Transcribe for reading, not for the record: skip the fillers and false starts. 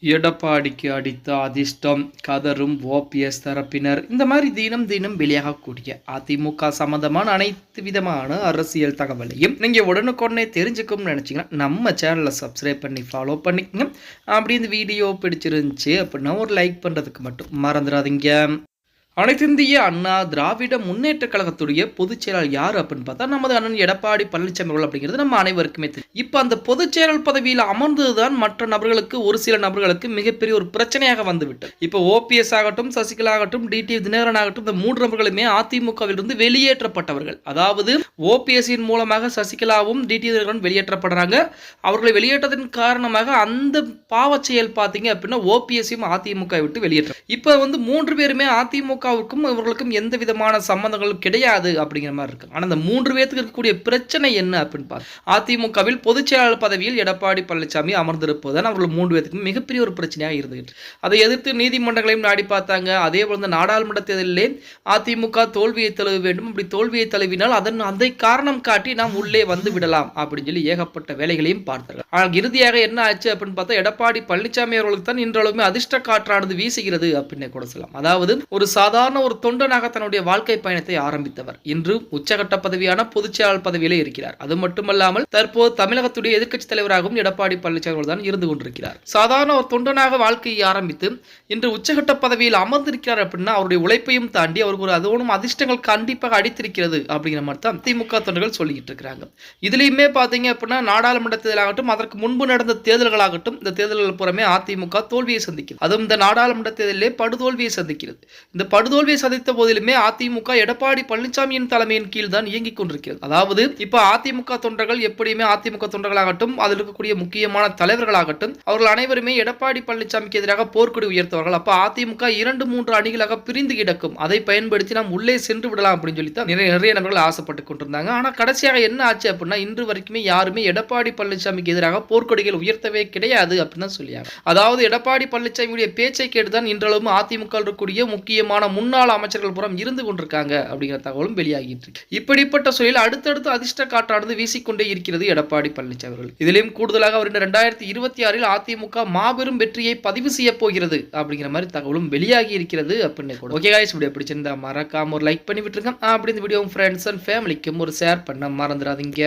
எடப்பாடிக்கு அடித்த அதிர்ஷ்டம் கதரும் ஓபிஎஸ் தரப்பினர். இந்த மாதிரி தினம் தினம் வெளியாகக்கூடிய அதிமுக சம்பந்தமான அனைத்து விதமான அரசியல் தகவலையும் நீங்க உடனுக்குடனே தெரிஞ்சுக்கணும்னு நினைச்சீங்கன்னா நம்ம சேனலை சப்ஸ்கிரைப் பண்ணி ஃபாலோ பண்ணிக்கங்க. அப்படி இந்த வீடியோ பிடிச்சிருந்துச்சு அப்படின்னா ஒரு லைக் பண்றதுக்கு மட்டும் மறந்துடாதீங்க. அனைத்திந்திய அண்ணா திராவிட முன்னேற்ற கழகத்துடைய பொதுச் செயலாளர் யார் அப்படின்னு பார்த்தா நமது அண்ணன் எடப்பாடி பழனிசாமி அவர்கள் அப்படிங்கிறது நம்ம அனைவருக்குமே தெரியும். இப்போ அந்த பொதுச் செயலாளர் பதவியில் அமர்ந்ததுதான் மற்ற நபர்களுக்கு ஒரு சில நபர்களுக்கு மிகப்பெரிய ஒரு பிரச்சனையாக வந்துவிட்டது. இப்போ ஓபிஎஸ் ஆகட்டும், சசிகலா ஆகட்டும், டிடிவி தினகரன் ஆகட்டும், இந்த மூன்று நபர்களுமே அதிமுகவிலிருந்து வெளியேற்றப்பட்டவர்கள். அதாவது ஓபிஎஸ்ஸின் மூலமாக சசிகலாவும் டிடிவி தினகரன் வெளியேற்றப்படுறாங்க. அவர்களை வெளியேற்றத்தின் காரணமாக அந்த பாவச் செயல் பார்த்தீங்க அப்படின்னா ஓபிஎஸ்ஸையும் அதிமுக விட்டு வெளியேற்ற. இப்போ மூன்று பேருமே அதிமுக இவர்களுக்கும் எந்த விதமான சம்பந்தங்களும் கிடையாது அப்படிங்கிற மாதிரி இருக்கு. ஆனா இந்த மூன்று பேருக்கு இருக்கக்கூடிய பிரச்சனை என்ன அப்படின்னு பார்த்து அதிமுகவில் பொதுச் செயலாளர் பதவியில் எடப்பாடி பழனிசாமி அமர்ந்திருப்பதுதான் அவர்கள் மூன்று பேருக்கும் மிகப்பெரிய ஒரு பிரச்சனையாக இருந்தது. அதை எதிர்த்து நீதிமன்றங்களையும் நாடி பார்த்தாங்க. அதே போல நாடாளுமன்ற தேர்தலிலே அதிமுக தோல்வியை தழுவ வேண்டும். அப்படி தோல்வியை தழுவினால் அதை காரணம் காட்டி நாம் உள்ளே வந்து விடலாம் அப்படின்னு சொல்லி ஏகப்பட்ட வேலைகளையும் பார்த்தார்கள். ஆனால் இறுதியாக என்ன ஆச்சு அப்படின்னு பார்த்தா எடப்பாடி பழனிசாமி அவர்களுக்கு தான் இன்றளவுமே அதிர்ஷ்ட காற்றானது வீசுகிறது அப்படின்னு கூட சொல்லலாம். அதாவது ஒரு சாதாரண ஒரு தொண்டனாக தன்னுடைய வாழ்க்கை பயணத்தை ஆரம்பித்தவர் இன்று உச்சகட்ட பதவியான பொதுச் செயலாளர் பதவியிலே இருக்கிறார். அது மட்டுமல்லாமல் தற்போது தமிழகத்துடைய எதிர்க்கட்சி தலைவராகவும் எடப்பாடி பழனிசாமி தான் இருந்து கொண்டிருக்கிறார். சாதாரண ஒரு தொண்டனாக வாழ்க்கையை ஆரம்பித்து இன்று உச்சகட்ட பதவியில் அமர்ந்திருக்கிறார் அப்படின்னா அவருடைய உழைப்பையும் தாண்டி அவருக்கு ஒரு அதோடும் அதிர்ஷ்டங்கள் கண்டிப்பாக அடித்திருக்கிறது அப்படிங்கிற மாதிரி தான் திமுக தொண்டர்கள் சொல்லிட்டு இருக்கிறாங்க. இதுலயுமே பாத்தீங்க அப்படின்னா நாடாளுமன்ற தேர்தலாகட்டும், அதற்கு முன்பு நடந்த தேர்தல்களாகட்டும், இந்த தேர்தல்கள் புறமே அதிமுக தோல்வியை சந்திக்கிறது. அதுவும் இந்த நாடாளுமன்ற தேர்தலிலே படுதோல்வியை சந்திக்கிறது. இந்த படுதோல்வியை சந்தித்த போதிலுமே அதிமுக எடப்பாடி பழனிசாமியின் தலைமையின் கீழ் தான் இயங்கிக் கொண்டிருக்கிறது. அதாவது இப்ப அதிமுக தொண்டர்கள் எப்படியுமே அதிமுக தொண்டர்களாகட்டும், அதில் இருக்கக்கூடிய முக்கியமான தலைவர்களாகட்டும், அவர்கள் அனைவருமே எடப்பாடி பழனிசாமிக்கு எதிராக போர்க்கொடி உயர்த்துவார்கள். அப்ப அதிமுக 2-3 அணிகளாக பிரிந்து கிடக்கும். அதை பயன்படுத்தி நாம் உள்ளே சென்று விடலாம் அப்படின்னு சொல்லி தான் நிறைய நபர்கள் ஆசைப்பட்டு கொண்டிருந்தாங்க. ஆனா கடைசியாக என்ன ஆச்சு அப்படின்னா இன்று வரைக்குமே யாருமே எடப்பாடி பழனிசாமிக்கு எதிராக போர்க்கொடிகள் உயர்த்தவே கிடையாது அப்படின்னு சொல்லியாங்க. அதாவது எடப்பாடி பழனிசாமியுடைய பேச்சை கேட்டுதான் இன்றளவும் அதிமுக இருக்கக்கூடிய முக்கியமான முன்னாள் அமைச்சர்கள் புறம் இருந்து கொண்டிருக்காங்க அப்படிங்கிற தகவலும் வெளியாகிட்டு இருக்கு. இப்படிப்பட்ட சூழலில் அடுத்தடுத்து அதிர்ஷ்ட காற்றானது வீசிக்கொண்டே இருக்கிறது எடப்பாடி பழனிசாமி அவர்கள். இதிலும் கூடுதலாக அவர் 2026 அதிமுக மாபெரும் வெற்றியை பதிவு செய்ய போகிறது அப்படிங்கிற மாதிரி தகவலும் வெளியாகி இருக்கிறது அப்படின்னு கூட. ஓகே गाइस, வீடியோ பிடிச்சிருந்தா மறக்காம ஒரு லைக் பண்ணி விட்டுருங்க. அப்படி இந்த வீடியோ ஃப்ரெண்ட்ஸ் அண்ட் ஃபேமிலிக்கும் ஒரு ஷேர் பண்ண மறந்துடாதீங்க.